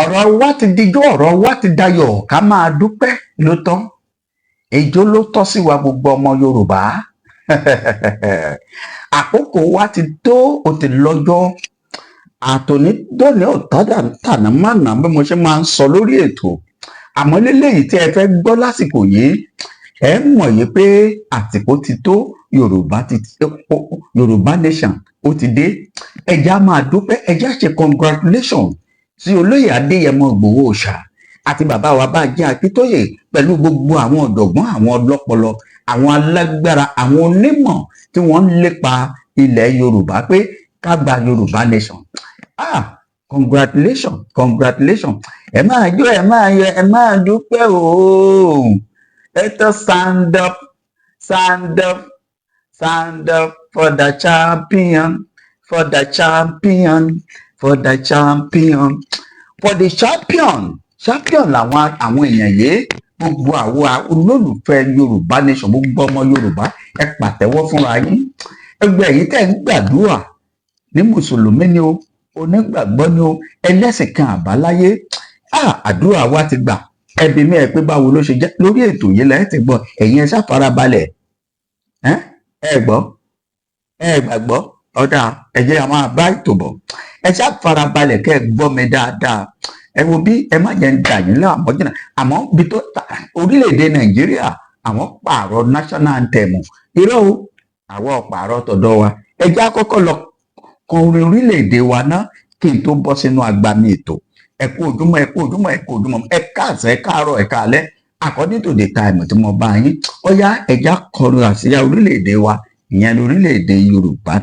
ọ̀rọ̀ wa ti dijó, ọ̀rọ̀ wa ti dayọ̀, ká máa dúpẹ́ ló tán. Ijó ló tọ́ sí wa gbogbo ọmọ Yorùbá. Àkókò wa ti tó, ó ti lọ́jọ́. Àtòní dòní ò tọ́jà tàná mànà bí mo ṣe máa ń sọ lórí ètò. Àmọ́ léléyìí tí ẹ fẹ́ gbọ́ lásìkò yìí, ẹ mọ̀ yìí pé àsìkò ti tó, Yorùbá nation ó ti dé. Ẹja máa dúpẹ́, ẹja ṣe congratulation sí olóyè Adéyẹmọ Ìgbòho Òòṣà àti bàbá wa Bánjí Akíntóyè pẹ̀lú gbogbo àwọn ọ̀jọ̀gbọ́n, àwọn ọlọ́pọlọ, àwọn alágbára, àwọn onímọ̀ tí wọ́n ń lépa ilẹ̀ Yorùbá pé ká gba Yorùbá nation. Congratulation. Ẹ máa jó, ẹ máa yọ̀, ẹ máa dúpẹ́ ooo. Let us stand up for the champion, for the champion. Champion làwọn èèyàn yìí, gbogbo àwọn olólùfẹ́ Yorùbá nation, gbogbo ọmọ Yorùbá, ẹ pàtẹ́wọ́ fúnra yín. Ẹgbẹ́ yìí tẹ́ ń gbàdúrà ní mùsùlùmí ni o, onígbàgbọ́ ni o, ẹlẹ́sìn kan àbáláyé. Àdúrà wa ti gbà. Ẹbí mi ẹ pé báwo ló ṣe jẹ́ lórí ètò yìí lẹ́yìn tí gbọ́, ẹ̀yin ẹ ṣàfarabalẹ̀. Ẹ gbọ́, ẹ gbàgbọ́, ọ̀dà ẹ̀jẹ̀ a máa bá ètò bọ̀. Ẹ ṣàfarabalẹ̀ kẹ́ ẹ gbọ́ mi dáadáa. Ẹ wo bí ẹ má jẹ́ ń dà yín láàmú jìnnà. Àmọ́ bí tó orílẹ̀-èdè Nàìjíríà àwọn pààrọ̀ national anthem. Irọ́ o, àwọn pààrọ̀ tọ̀dọ̀ wa. Ẹ jẹ́ àkọ́kọ́ lọ kan orin orílẹ̀-èdè wa náà kí n tó bọ́ sínú agbami ètò. Ẹ kú ojúmọ́, ẹ káàsán, ẹ káàárọ̀, ẹ káalẹ́. According to the time tí mo bá yín, ó yá ẹja kọrin àsíá orílẹ̀-èdè wa, ìyẹn orílẹ̀-èdè Yorùbá.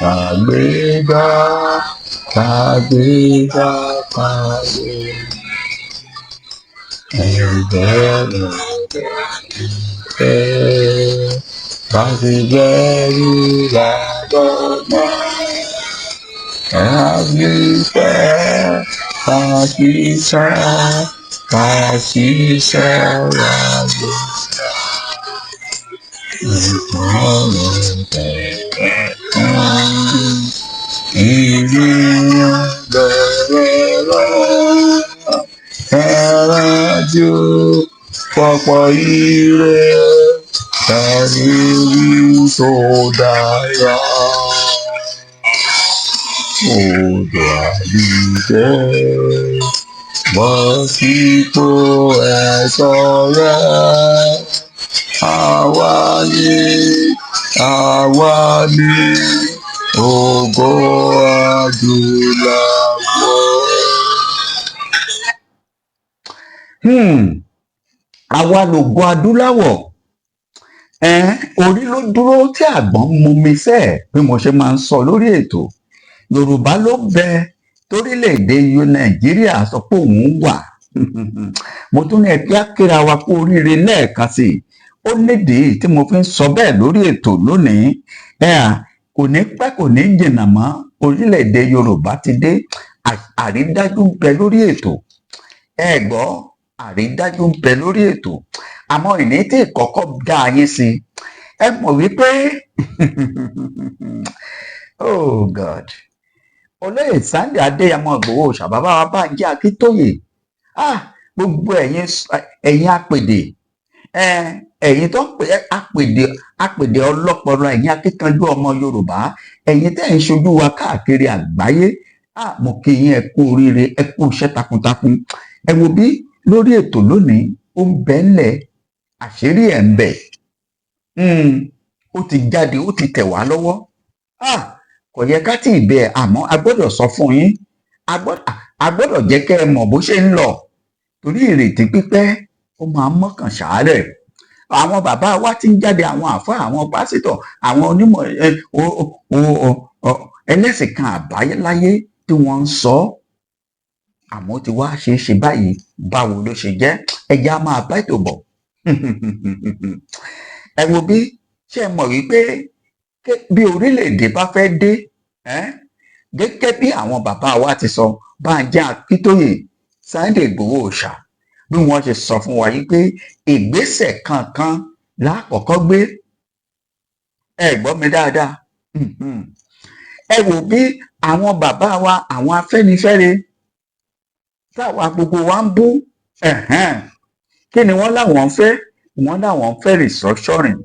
Kàgbéga. Ẹ̀rọ̀jò pọ̀pọ̀ ire ẹni wí tó dára. Odò àdìjẹ́ bọ́ sípò ẹ̀ṣọ́ rẹ̀. Àwa ni ògo adúláwọ̀. Àwa lògo adúláwọ̀. Orí ló dúró tí àgbọ̀n mumi sẹ́ẹ̀ bí mo ṣe máa ń sọ lórí ètò. Yorùbá ló bẹ torílẹ̀-èdè Nàìjíríà sọ pé òun wà. Mo tún ní ẹgbẹ́ akéra wa kú oríire lẹ́ẹ̀kan sí i. Ó nídìí tí mo fi ń sọ bẹ́ẹ̀ lórí ètò lónìí. Kò ní pẹ́ kò ní jìnnà mọ́, orílẹ̀-èdè Yorùbá ti dé. Àrídájú ń bẹ lórí ètò. Ẹ gbọ́, àrídájú ń bẹ lórí ètò. Àmọ́ ìní tí ìkọ́kọ́ dá yín sí, ẹ mọ̀ wípé oh God, olóyè Sunday Adéyẹmọ Ìgbòho Òòṣà, bàbá wa Bánjí Akíntóyè, gbogbo ẹ̀yin apèdè, ẹ̀yin tó ń pè apèdè ọlọ́pọlọ, ẹ̀yin akíkanjú ọmọ Yorùbá, ẹ̀yin tẹ́ ń ṣojú wa káàkiri àgbáyé, mo kí yín, ẹ kú oríire, ẹ kú iṣẹ́ takuntakun. Ẹ wo bí lórí ètò lónìí ó ń bẹ ńlẹ̀, àṣírí ẹ̀ ń bẹ. Ó ti jáde, ó ti tẹ̀ wá lọ́wọ́. Kò yẹ ká tí ì bẹ, àmọ́ a gbọ́dọ̀ sọ fún yín, a gbọ́dọ̀ jẹ́ kẹ́ ẹ mọ̀ bó ṣe ń lọ, torí ìrètí pípẹ́ ó máa ń mọ́kàn ṣàárẹ̀. Àwọn bàbá wa ti ń jáde, àwọn àfáà, àwọn pásítọ̀, àwọn onímọ̀ ẹlẹ́sìn kan àbáláyé tí wọ́n ń sọ. Àmọ́ ti wá ṣe é ṣe báyìí, báwo ló ṣe jẹ́? Ẹja máa bá ètò bọ̀. Ẹ wo bí ṣe mọ̀ wípé bí orílẹ̀-èdè bá fẹ́ dé, gẹ́gẹ́ bí àwọn bàbá wa ti sọ, Bánjí Akíntóyè, Sunday Ìgbòho Òòṣà, bí wọ́n ṣe sọ fún wa yìí pé ìgbésẹ̀ kankan lákọ̀ọ́kọ́ gbé. Ẹ gbọ́ mi dáadáa. Ẹ wò bí àwọn bàbá wa, àwọn Afẹ́nifẹ́re táwa gbogbo wa ń bú, kí ni wọ́n láwọn ń fẹ́? Wọ́n láwọn ń fẹ́ restructuring.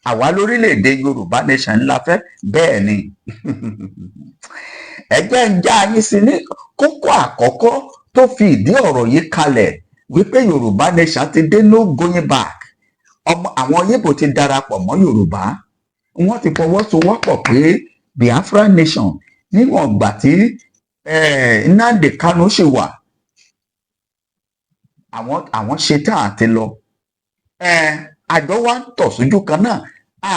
Àwa lórílẹ̀‐èdè Yorùbá nation ńlá fẹ́, bẹ́ẹ̀ ni. Ẹgbẹ́ ń já yín sí ní kókó àkọ́kọ́ tó fi ìdí ọ̀rọ̀ yìí kalẹ̀ wípé Yorùbá nation ti dé, no going back. Àwọn Yíbò ti darapọ̀ mọ́ Yorùbá, wọ́n ti fọwọ́sowọ́pọ̀ pé Biafra nation níwọ̀n ìgbà tí Nnamdi Kanu ṣì wà, àwọn ṣetán àti lọ. Àjọ wa ń tọ̀ sójú kan náà,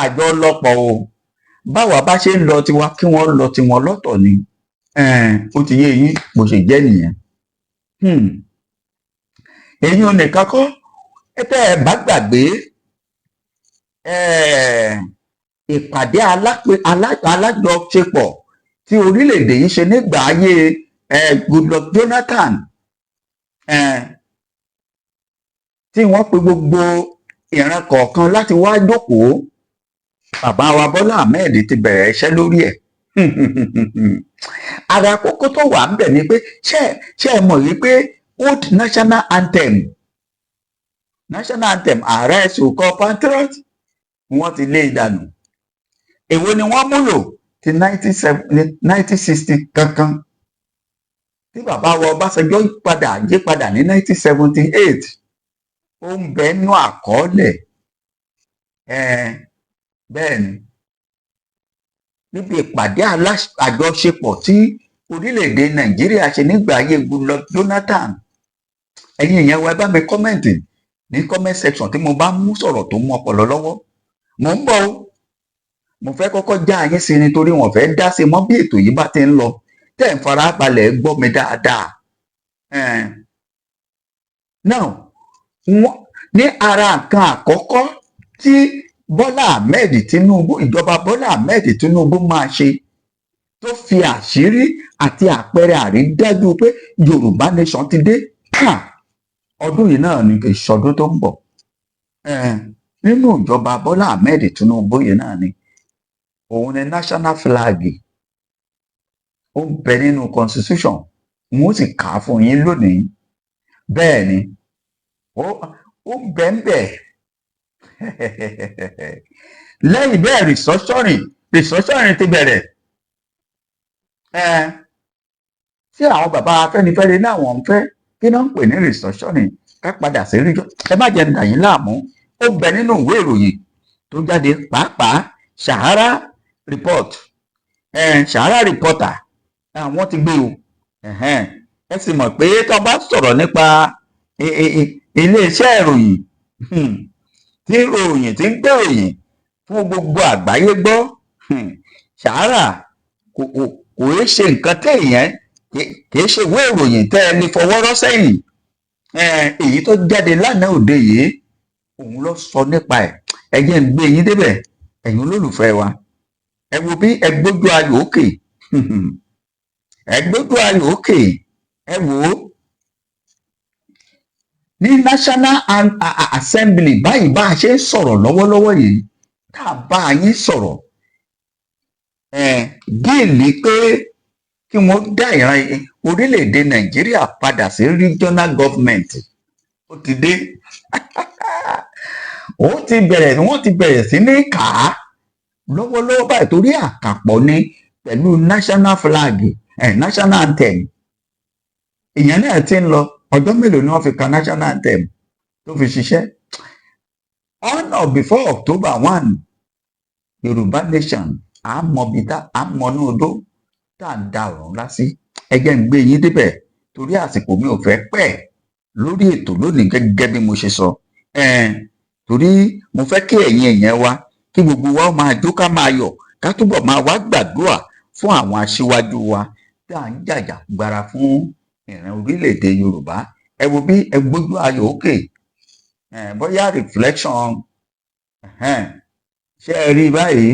àjọ lọ́pọ̀ o. Báwa bá ṣe ń lọ tiwa kí wọ́n lọ tiwọn lọ́tọ̀ ni. Ó ti yé yín bó ṣe jẹ́ nìyẹn. Èyí ò nìkan kọ́, tẹ́ ẹ bá gbàgbé ìpàdé alájọṣepọ̀ tí orílẹ̀-èdè yìí ṣe nígbà ayé Goodluck Jonathan, tí wọ́n pe gbogbo ìran kọ̀ọ̀kan láti wá jókòó. Bàbá wa Bọ́lá Ahmed ti bẹ̀rẹ̀ iṣẹ́ lórí ẹ̀. Ara kókó tó wà ń bẹ̀ ni pé ṣé ẹ mọ̀ wípé old national anthem ààrẹ sòkò patriot wọ́n ti lé ìdànù. Èwo ni wọ́n múlò ti 1960 kankan tí bàbá wa Ọbásanjọ́ yí padà ní 1978. Ó ń bẹ nínú àkọọ́lẹ̀. Bẹ́ẹ̀ ni, níbi ìpàdé àjọṣepọ̀ tí orílẹ̀-èdè Nàìjíríà ṣe nígbà ayé Goodluck Jonathan. Ẹ̀yin èèyàn wa, ẹ bá mi kọ́mẹ̀ntì ní comment section tí mo bá mú sọ̀rọ̀ tó mú ọpọlọ lọ́wọ́. Mo ń bọ̀ o, mo fẹ́ kọ́kọ́ já yín sí nítorí wọ́n fẹ́ dá sí mọ́ bí ètò yìí bá ti ń lọ, tẹ́ ń fara balẹ̀ gbọ́ mi dáadáa. Now, ní ara nǹkan àkọ́kọ́ tí ìjọba Bọ́lá Ahmed Tinubu máa ṣe tó fi àṣírí àti àpẹẹrẹ àrídájú pé Yorùbá nation ti dé, ọdún yìí náà ni kì í ṣọdún tó ń bọ̀. Nínú ìjọba Bọ́lá Ahmed Tinubu yìí náà ni òun ni national flag ó ń bẹ nínú constitution, wọ́n sì kà á fún yín lónìí. Bẹ́ẹ̀ ni ó ń bẹ ń bẹ. Lẹ́yìn bẹ́ẹ̀ restructuring ti bẹ̀rẹ̀. Tí àwọn bàbá Afẹ́nifẹ́re náà wọ́n ń fẹ́ kí náà ń pè ní restructuring, ká padà sí ríjọ. Ẹ má jẹ́ ń dà yín láàmú, ó bẹ nínú ìwé ìròyìn tó jáde, pàápàá Sahara Reporter àwọn ti gbé o. Ẹ sì mọ̀ pé tó bá sọ̀rọ̀ nípa iléeṣẹ́ ìròyìn tí ìròyìn tí ń gbé ìròyìn fún gbogbo àgbáyé gbọ́, Sahara kò é ṣe nǹkan téèyàn kì í ṣe ìwé ìròyìn tẹ́ ẹ ní fọwọ́rọ́ sẹ́yìn. Èyí tó jáde lánàá òde yìí, òun ló sọ nípa ẹ̀. Ẹ jẹ́ ń gbé yín débẹ̀, ẹ̀yin olólùfẹ́ wa. Ẹ wo bí ẹ gbójú ayò òkè. Ẹ gbójú ayò òkè. Ẹ wò ó ní National Assembly báyìí bá a ṣe ń sọ̀rọ̀ lọ́wọ́lọ́wọ́ yìí, tá a bá yín sọ̀rọ̀, bíìlì pé kí wọ́n dá ìran orílẹ̀-èdè Nàìjíríà padà sí regional government ó ti dé. Wọ́n ti bẹ̀rẹ̀ sí ní kà á lọ́wọ́lọ́wọ́ báyìí torí àkàpọ̀ ni pẹ̀lú national flag, national anthem. Ìyẹn náà ti ń lọ ọjọ́ mélòó ni wọ́n fi ka national anthem tó fi ṣiṣẹ́. On or before October 1, Yorùbá nation àmọ́nú odó tá à ń da ọ̀run ńlá sí. Ẹgbẹ́ ń gbé yín débẹ̀ torí àsìkò mi ò fẹ́ pẹ́ lórí ètò lónìí gẹ́gẹ́ bí mo ṣe sọ. Torí mo fẹ́ kí ẹ̀yin èèyàn wa kí gbogbo wa máa jó ká máa yọ̀ ká túbọ̀ máa wá gbàdúrà fún àwọn aṣíwájú wa tí à ń jàjàgbara fún ìran orílẹ̀-èdè Yorùbá. Ẹ wo bí ẹ gbójú ayò òkè, bóyá reflection, ṣé ẹ rí báyìí?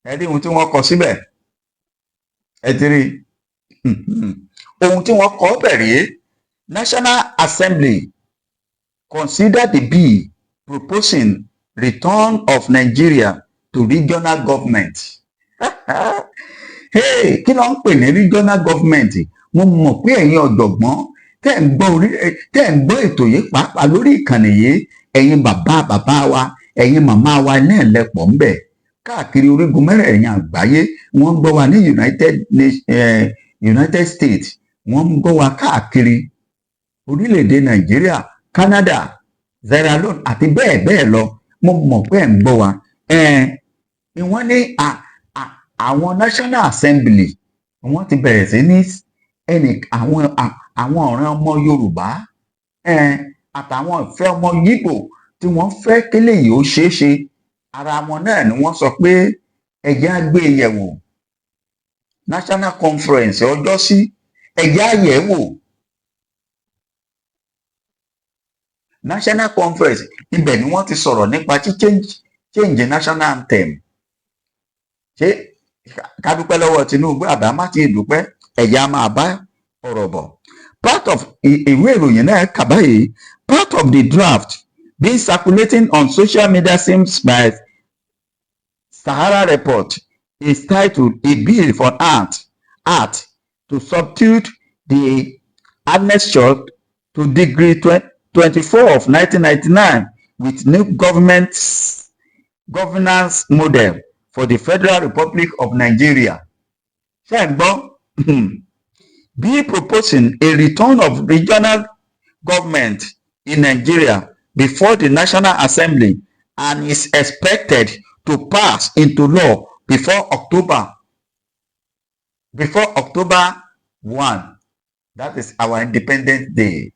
Ẹ rí ohun tí wọ́n kọ síbẹ̀. ẹ ti rí ohun tí wọ́n kọ bẹ̀rẹ̀ National Assembly consider the bill proposing return of Nigeria to regional government. Hey, kí ló ń pè ní regional government? Mo mọ̀ pé ẹ̀yin ọ̀jọ̀gbọ́n tẹ́ ń gbọ́ ètò yìí pàápàá lórí ìkànnì yìí, ẹ̀yin bàbá wa, ẹ̀yin màmá wa náà lẹ́pọ̀ ń bẹ̀ káàkiri orígun mẹ́rẹ̀ẹ̀rin àgbáyé. Wọ́n ń gbọ́ wa ní United States, wọ́n ń gbọ́ wa káàkiri orílẹ̀-èdè Nàìjíríà, Canada, Sierra Leone àti bẹ́ẹ̀ bẹ́ẹ̀ lọ. Mo mọ̀ pé ẹ̀ ń gbọ́ wa. Wọ́n ní àwọn National Assembly wọ́n ti bẹ̀rẹ̀ sí ní àwọn ọ̀ràn ọmọ Yorùbá àtàwọn ìfẹ́ ọmọ Yíbò tí wọ́n fẹ́ kélé yìí ó ṣeé ṣe. Ara wọn náà ni wọ́n sọ pé ẹ̀jẹ̀ á gbé yẹ̀wò National Conference ọjọ́ sí, ẹ̀jẹ̀ á yẹ̀ wò National Conference. Ibẹ̀ ni wọ́n ti sọ̀rọ̀ nípa change national anthem. Ṣé ká dúpẹ́ lọ́wọ́ Tinubu àbá má ti dúpẹ́, ẹ̀yà máa bá ọ̀rọ̀ bọ̀. Part of ìwé ìròyìn náà kà báyìí, part of the draft being circulating on social media since by Sahara Report is titled A Bill for Art to Substitute the Annexure to Degree 24 of 1999 with new governance model for the Federal Republic of Nigeria. Ṣé ń gbọ́? Be proposing a return of regional government in Nigeria before the National Assembly and is expected to pass into law before October 1. That is our Independence Day.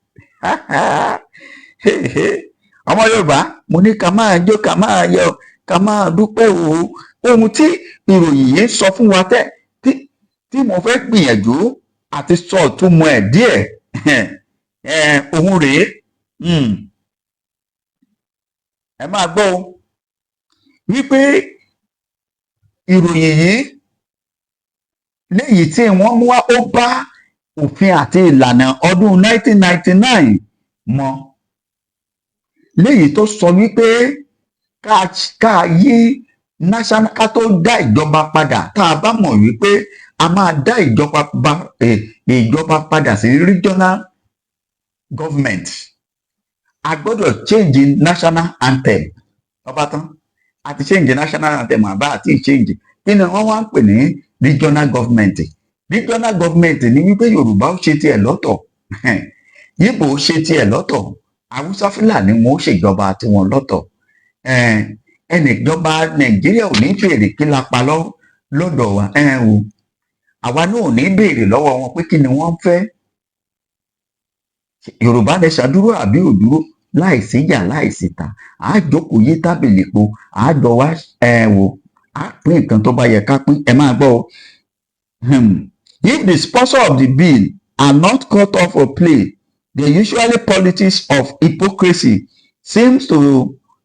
Ọmọ Yorùbá, mo ní ká máa jó, ká máa yọ̀, ká máa dúpẹ́ o. Ohun tí ìròyìn yìí sọ fún wa tí mo fẹ́ gbìyànjú àti sọ ìtumọ̀ ẹ̀ díẹ̀ ohun rèé. Ẹ máa gbọ́ o wípé ìròyìn yìí léyìí tí wọ́n mú wá ó bá òfin àti ìlànà ọdún 1999 mọ́, léyìí tó sọ wípé ká yí national, ká tó dá ìjọba padà, tá a bá mọ̀ wípé a máa dá ìjọba padà sí regional government, a gbọ́dọ̀ change national anthem. Ọba tán, a ti change national anthem àbá àti change. Kí ni wọ́n wá ń pè ní regional government? Regional government ní wípé Yorùbá ó ṣe tiẹ̀ lọ́tọ̀, Yíbò ó ṣe tiẹ̀ lọ́tọ̀, Haúsá Fúlàní wọn ó ṣèjọba tiwọn lọ́tọ̀. Ẹnìjọba Nàìjíríà ò ní fèrè kí la pa lọ́dọ̀ wa. Àwa náà ò ní béèrè lọ́wọ́ wọn pé kí ni wọ́n fẹ́. Yorùbá nation dúró àbí ò dúró, láìsí ìjà láìsí ta, àá jókòó yí tábìlì po, àá jọ wá wò, àá pín nǹkan tó bá yẹ ká pín. Ẹ máa gbọ́ o. If the sponsor of the bill are not cut off for play, the usually politics of hypocrisy seems to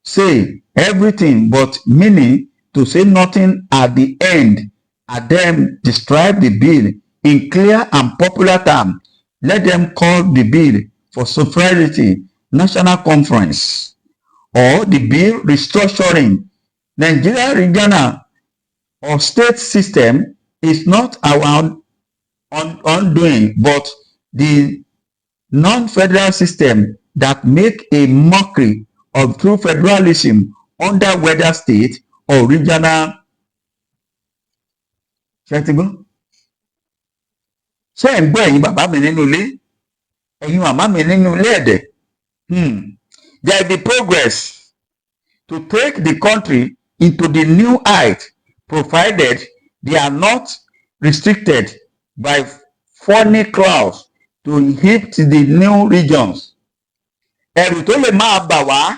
say everything but meaning to say nothing at the end, and then describe the bill in clear and popular terms. Let them call the bill for sovereignty national conference or the bill restructuring. Nigeria regional or state system is not our undoing, but the non-federal system that make a mockery of true federalism under whether state or regional. Ṣé ti gbọ́? Ṣé ẹ̀ ń gbọ́ ẹ̀yin bàbá mi nínú ilé, ẹ̀yin màmá mi nínú ilé ẹ̀dẹ̀? There will be progress to take the country into the new height, provided they are not restricted by phony clause to hit the new regions. Ẹ̀rù tó lè máa bà wá,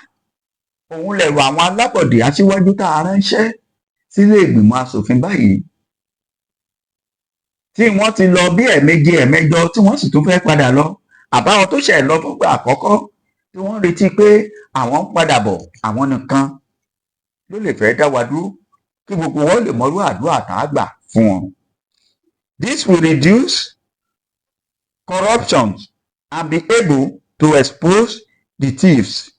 òun lẹ̀rù àwọn alábọ̀dé aṣíwájú tá a ránṣẹ́ sílé ìgbìmọ̀ asòfin báyìí, tí wọ́n ti lọ bí ẹ̀ẹ̀méje ẹ̀ẹ̀mẹjọ tí wọ́n sì tún fẹ́ padà lọ. Àbáwọn tó ṣẹ̀ lọ fúngbà àkọ́kọ́ tí wọ́n retí pé àwọn ń padà bọ̀, àwọn nìkan ló lè fẹ́ dá wa dúró kí gbogbo wọn lè mọrú àdúrà tá a gbà fún wọn. This will reduce corruption and be able to expose the thieves.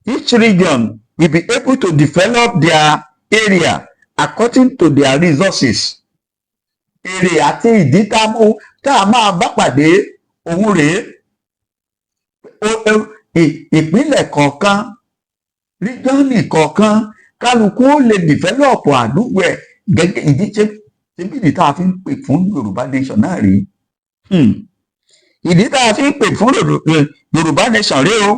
Each region will be able to develop their area according to their resources. Èrè àti ìdí tá a máa bá pàdé òun rèé. Ìpínlẹ̀ kọ̀ọ̀kan, ríjọ́nì kọ̀ọ̀kan, kálukú ó lè dìfẹ́lọ́pù àdúgbò ẹ̀ gẹ́gẹ́ ìdí ṣebí ìdí tá a fi ń pè fún Yorùbá nation náà rí. Ìdí tá a fi ń pè fún Yorùbá nation rí o.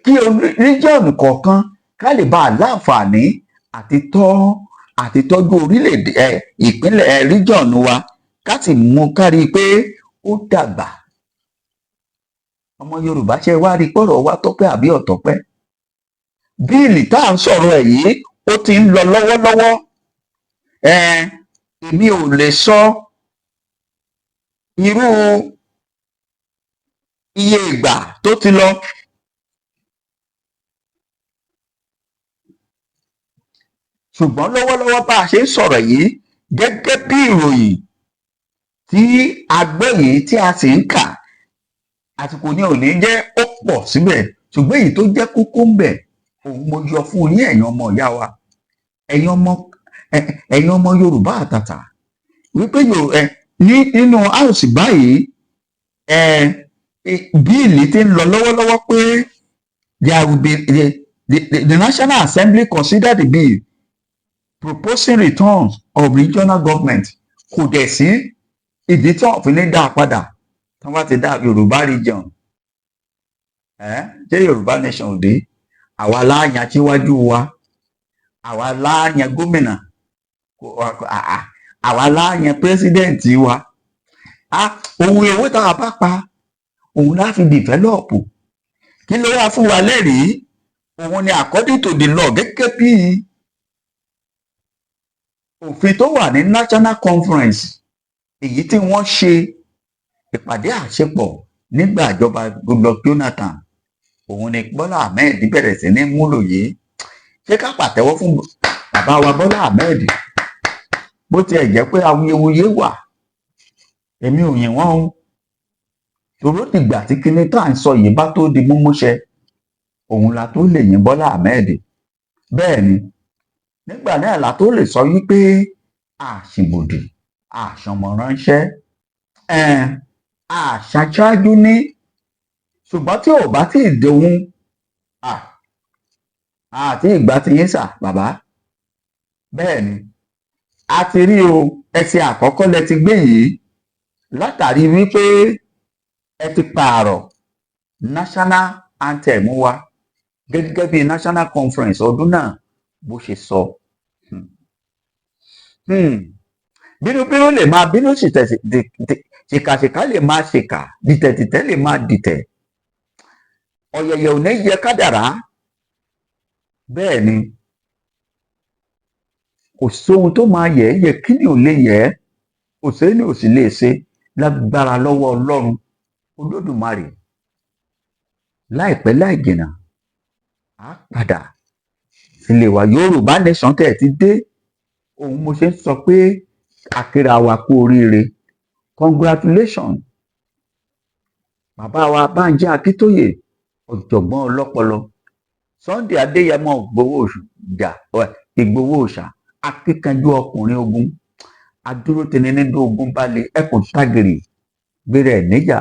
Kí ríjọ́nì kọ̀ọ̀kan ká lè bá a láǹfààní àti tọ́jú orílẹ̀-èdè ìpínlẹ̀ ríjọ́nì wa ká sì mú kárí pé ó dàgbà. Ọmọ Yorùbá ṣe wá rí pọ̀rọ̀ wá tọ́pẹ́ àbí ọ̀tọ́pẹ́. Bíìlì tá à ń sọ̀rọ̀ ẹ̀ yìí ó ti ń lọ lọ́wọ́lọ́wọ́. Èmi ò lè sọ irú iye ìgbà tó ti lọ. Ṣùgbọ́n lọ́wọ́lọ́wọ́ bá a ṣe ń sọ̀rọ̀ yìí gẹ́gẹ́ bí ìròyìn tí a gbọ́ yìí tí a sì ń kà, àsìkò ní òní jẹ́ ó pọ̀ síbẹ̀, ṣùgbọ́n èyí tó jẹ́ kókó ń bẹ̀ òun mo yọ fún yín ẹ̀yin ọmọ ìyá wa, ẹ̀yin ọmọ Yorùbá àtàtà, wípé nínú house báyìí bíìlì ti ń lọ lọ́wọ́lọ́wọ́ pé there will be the National Assembly consider the bill proposing returns of regional government. Kò dẹ̀ sí ìdí tí wọ́n fi ní dá a padà tí wọ́n bá ti dá Yorùbá region. Ṣé Yorùbá nation ò dé? Àwa láàyàn síwájú wa, àwa láàyàn gómìnà, àwa láàyàn pírẹsidẹ́ǹtì wa. Ohun ewé tá a bá pa òun láfi dìfẹ́lọ́pù. Kí ló wá fún wa lẹ́rìí? Òun ni according to the law, gẹ́gẹ́ bí òfin tó wà ní National Conference, èyí tí wọ́n ṣe ìpàdé àṣepọ̀ nígbà ìjọba Goodluck Jonathan, òun ni Bọ́lá Ahmed bẹ̀rẹ̀ sí ní múlò yìí. Ṣé ká pàtẹ́wọ́ fún bàbá wa Bọ́lá Ahmed? Bó tiẹ̀ jẹ́ pé awuyewuye wà, èmi ò yìn wọ́n o. Tòró dìgbà tí kinní tá à ń sọ yìí bá tó di múmúṣẹ, òun la tó lè yìn Bọ́lá Ahmed. Bẹ́ẹ̀ ni, nígbà náà la tó lè sọ wípé àṣìbòdì, àṣọmọránṣẹ́, àṣàṣáájú ní. Ṣùgbọ́n tí ò bá tí ì dohun, àti ìgbà tí yín sà bàbá. Bẹ́ẹ̀ ni, a ti rí o, ẹsẹ̀ àkọ́kọ́ lẹ ti gbé yìí látàrí wípé ẹ ti pààrọ̀ national anthem wa gẹ́gẹ́ bí National Conference ọdún náà bó ṣe sọ. Bínúbínú lè máa bínú, ṣìkàṣìkà lè máa ṣìkà, dìtẹ̀dìtẹ̀ lè máa dìtẹ̀. Ọ̀yẹ̀yẹ̀ ò ní yẹ kádàrá. Bẹ́ẹ̀ ni, kò sóhun tó máa yẹ kí ni ò lè yẹ, kò sẹ́ni ò sì lè ṣe lágbára lọ́wọ́ Ọlọ́run Olódùmarè. Láìpẹ́ láì jìnnà á padà sílé wa. Yorùbá nation tẹ̀ ti dé. Òun mo ṣe ń sọ pé àkírà wa kú oríire. Congratulations bàbá wa Bánjí Akíntóyè, ọ̀jọ̀gbọ́n ọlọ́pọlọ. Sunday Adéyẹmọ Ìgbòho Òòṣà, akíkanjú ọkùnrin ogun, adúrótini nínú ogun balẹ̀, ẹkùn tágìrì gbéra ẹ̀ níjà,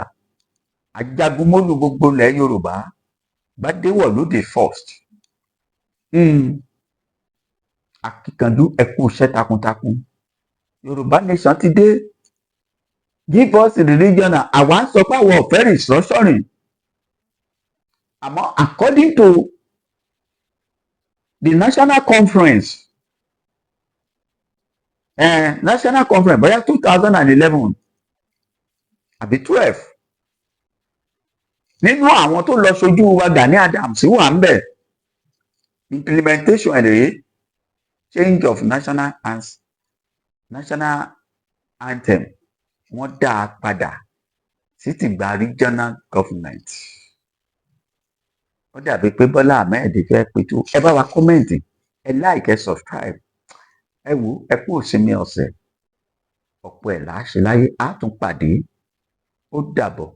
ajagunmólú gbogbo ilẹ̀ Yorùbá, Gbádéwọ̀lú the first. Akíkanjú, ẹkú iṣẹ́ takuntakun. Yorùbá nation ti dé. Give us the regional. Àwa ń sọ pé àwọn ò fẹ́ restructuring. Àmọ́ according to the National Conference, National Conference bóyá 2011 àbí 12, nínú àwọn tó lọ ṣojú wa Gani Adams wà ń bẹ̀. Implementation rèé, change of national anthem, wọ́n dá a padà sí tìgbà regional government. Ó dàbí pé Bọ́lá Ahmed fẹ́ pẹ̀tù. Ẹ bá wa kọ́mẹ̀ntì ẹ like, ẹ subscribe. Ẹ wo, ẹ kú ìsinmi ọ̀sẹ̀, ọ̀pọ̀ ẹ̀ là á ṣe láyé, á tún pàdé. Ó dàbọ̀.